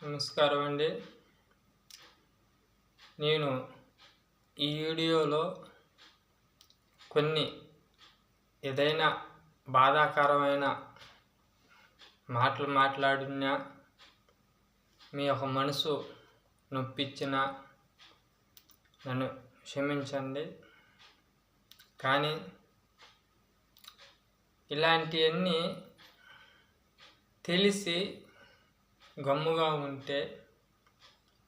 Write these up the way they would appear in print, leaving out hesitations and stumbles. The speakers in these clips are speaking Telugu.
నమస్కారం అండి. నేను ఈ వీడియోలో కొన్ని ఏదైనా బాధాకరమైన మాటలు మాట్లాడినా, మీ యొక్క మనసు నొప్పించినా నన్ను క్షమించండి. కానీ ఇలాంటివన్నీ తెలిసి గమ్ముగా ఉంటే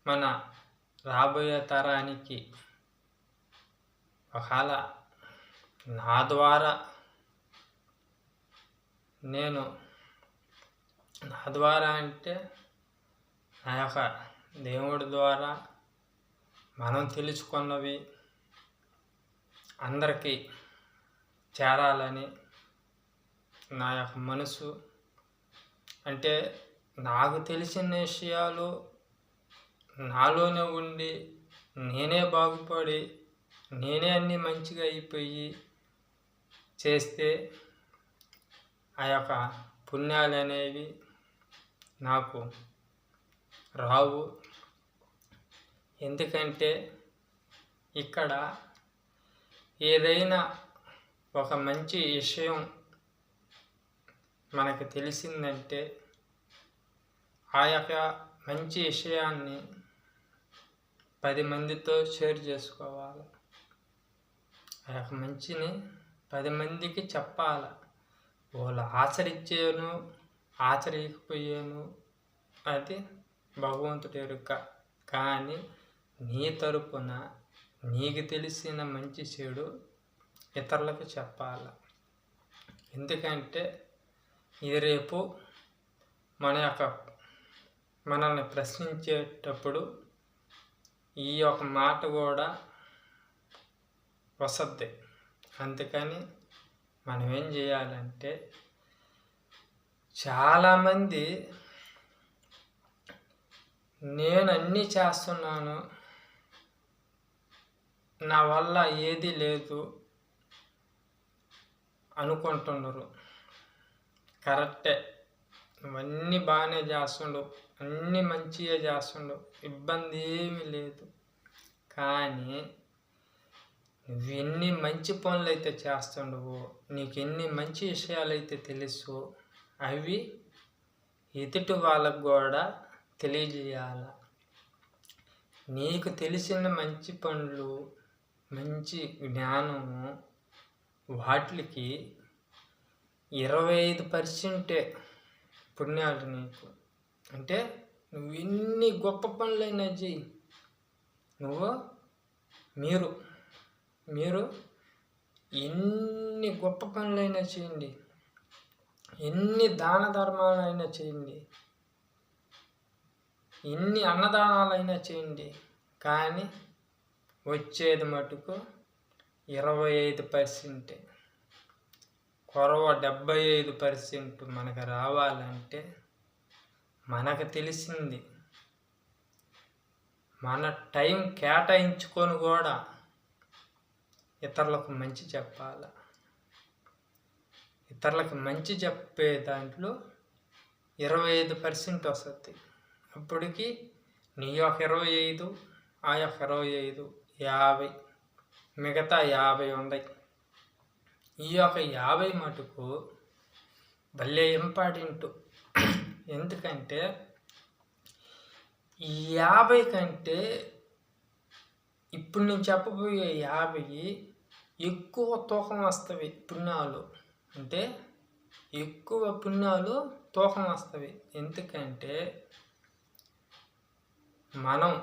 మన రాబోయే తరానికి ఒకవేళ నా ద్వారా అంటే నా యొక్క దేవుడి ద్వారా మనం తెలుసుకున్నవి అందరికీ చేరాలని నా యొక్క మనసు. అంటే నాకు తెలిసిన విషయాలు నాలోనే ఉండి నేనే బాగుపడి నేనే అన్నీ మంచిగా అయిపోయి చేస్తే ఆ యొక్క పుణ్యాలు అనేవి నాకు రావు. ఎందుకంటే ఇక్కడ ఏదైనా ఒక మంచి విషయం మనకు తెలిసిందంటే ఆ యొక్క మంచి విషయాన్ని 10 మందితో షేర్ చేసుకోవాలి. ఆ యొక్క మంచిని 10 మందికి చెప్పాలి. వాళ్ళు ఆచరించకపోయాను అది భగవంతుడి ఎరుక. కానీ నీ తరపున నీకు తెలిసిన మంచి చెడు ఇతరులకు చెప్పాలి. ఎందుకంటే ఇది రేపు మనల్ని ప్రశ్నించేటప్పుడు ఈ యొక్క మాట కూడా వస్తుంది. అందుకని మనం ఏం చేయాలంటే, చాలామంది నేను అన్నీ చేస్తున్నాను, నా వల్ల ఏది లేదు అనుకుంటున్నారు. కరెక్టే, ఇవన్నీ బాగానే చేస్తుండు, అన్నీ మంచిగా చేస్తుండు, ఇబ్బంది ఏమీ లేదు. కానీ నువ్వు ఎన్ని మంచి పనులు అయితే చేస్తుండవు, నీకు ఎన్ని మంచి విషయాలు అయితే తెలుసు, అవి ఎదుటి వాళ్ళకు కూడా తెలియజేయాల. నీకు తెలిసిన మంచి పనులు, మంచి జ్ఞానము, వాటికి 25% పుణ్యాలు నీకు. అంటే నువ్వు ఎన్ని గొప్ప పనులైనా చెయ్యి, మీరు ఎన్ని గొప్ప పనులైనా చేయండి, ఎన్ని దాన ధర్మాలైనా చేయండి, ఎన్ని అన్నదానాలైనా చేయండి, కానీ వచ్చేది మటుకు 25%. కొరవ 75% మనకు రావాలంటే మనకు తెలిసింది మన టైం కేటాయించుకొని కూడా ఇతరులకు మంచి చెప్పాలి. ఇతరులకు మంచి చెప్పే దాంట్లో 25% వస్తుంది. అప్పటికి నీ యొక్క 25, ఆ యొక్క 25, 50, మిగతా 50 ఉన్నాయి. ఈ యొక్క 50 మటుకు భలే ఇంపార్టెంట్. ఎందుకంటే ఈ 50 కంటే ఇప్పుడు నేను చెప్పబోయే 50 ఎక్కువ తూకం వస్తవి పుణ్యాలు. అంటే ఎక్కువ పుణ్యాలు తూకం వస్తవి. ఎందుకంటే మనం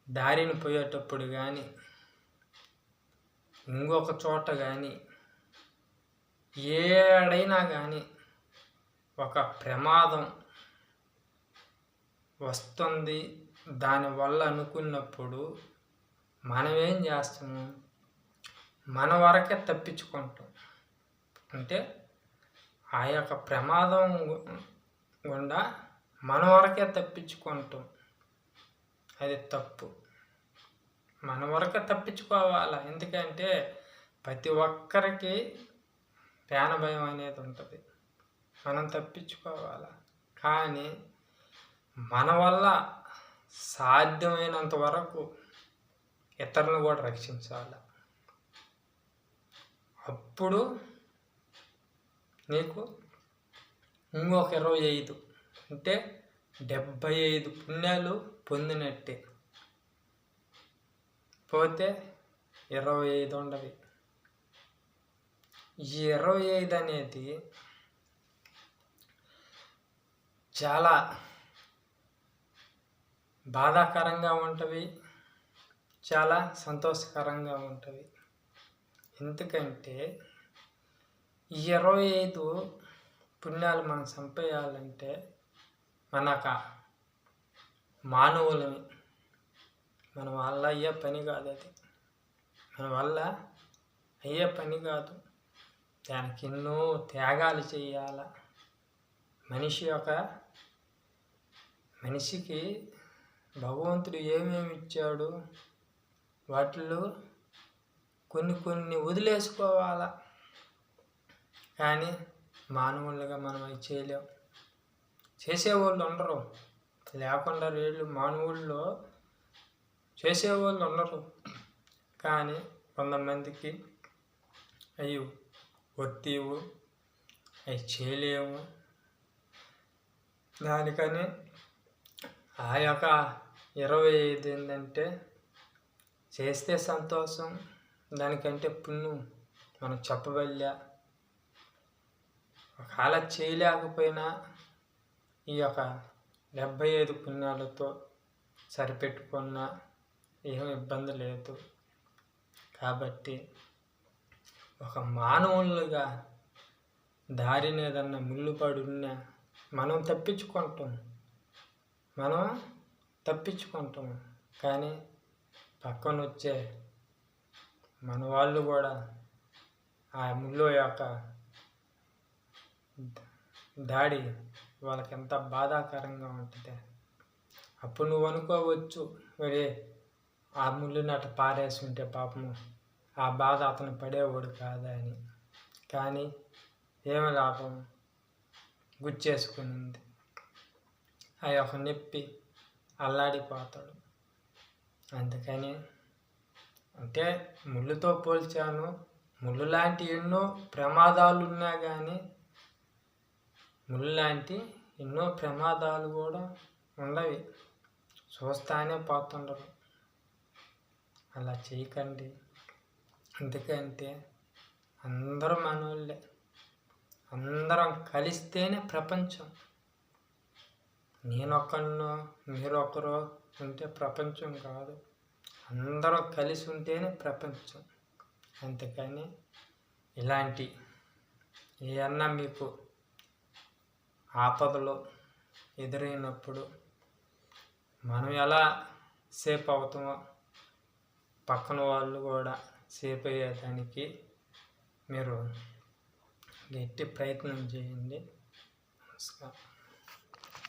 దారిని పోయేటప్పుడు కానీ, ఇంకొక చోట కానీ, ఏడైనా కానీ ఒక ప్రమాదం వస్తుంది దానివల్ల అనుకున్నప్పుడు మనం ఏం చేస్తాము, మన వరకే తప్పించుకుంటాం. అంటే ఆ యొక్క ప్రమాదం గుండా మన వరకే తప్పించుకుంటాం. అది తప్పు. మన వరకే తప్పించుకోవాలి. ఎందుకంటే ప్రతి ఒక్కరికి ప్రాణ భయం అనేది ఉంటుంది. మనం తప్పించుకోవాలి. కానీ మన వల్ల సాధ్యమైనంత వరకు ఇతరులను కూడా రక్షించాలి. అప్పుడు నీకు ఇంకొక 25 అంటే 75 పుణ్యాలు పొందినట్టే. పోతే 25 ఉండవి. ఈ 25 అనేది చాలా బాధాకరంగా ఉంటవి, చాలా సంతోషకరంగా ఉంటవి. ఎందుకంటే ఈ 25 పుణ్యాలు మనం సంపేయాలంటే మనక మానవులని మన వల్ల అయ్యే పని కాదు. అది మన వల్ల అయ్యే పని కాదు. దానికి ఎన్నో త్యాగాలు చేయాల. మనిషికి భగవంతుడు ఏమేమి ఇచ్చాడు, వాటిలో కొన్ని వదిలేసుకోవాలా. కానీ మానవులుగా మనం అవి చేయలేం. చేసేవాళ్ళు ఉండరు, లేకుండా వీళ్ళు మానవుల్లో చేసేవాళ్ళు ఉండరు. కానీ కొంతమందికి అవి ఒత్తివు, అవి చేయలేము. దానికని ఆ యొక్క 25 ఏంటంటే చేస్తే సంతోషం, దానికంటే పుణ్యం మనం చెప్పవల్లా. ఒకవేళ చేయలేకపోయినా ఈ యొక్క 75 పుణ్యాలతో సరిపెట్టుకున్నా ఏం ఇబ్బంది లేదు. కాబట్టి ఒక మానవులుగా దారిని ఏదన్నా ముళ్ళు పడున్నా మనం తప్పించుకుంటాం. కానీ పక్కన వచ్చే మన వాళ్ళు కూడా ఆ ముళ్ళు యొక్క దాడి వాళ్ళకి ఎంత బాధాకరంగా ఉంటుంది. అప్పుడు నువ్వు అనుకోవచ్చు, ఒరే ఆ ముళ్ళుని అట్ట పారేసి ఉంటే పాపము ఆ బాధ అతను పడేవాడు కాదా అని. కానీ ఏమి లాభం, గుచ్చేసుకునింది. ఆ యొక్క నొప్పి అల్లాడిపోతాడు. అందుకని అంటే ముళ్ళుతో పోల్చాను. ముళ్ళు లాంటి ఎన్నో ప్రమాదాలు ఉన్నా కానీ ముళ్ళు లాంటి ఎన్నో ప్రమాదాలు కూడా ఉండవి, చూస్తానే పోతుండరు. అలా చేయకండి. ఎందుకంటే అందరూ మనోళ్ళే. అందరం కలిస్తేనే ప్రపంచం. నేనొక్కనో మీరొక్కరో ఉంటే ప్రపంచం కాదు. అందరం కలిసి ఉంటేనే ప్రపంచం. అందుకని ఇలాంటి ఏమన్నా మీకు ఆపదలు ఎదురైనప్పుడు మనం ఎలా సేఫ్ అవుతామో పక్కన వాళ్ళు కూడా సేఫ్ అయ్యేదానికి మీరు గట్టి ప్రయత్నం చేయండి. నమస్కారం.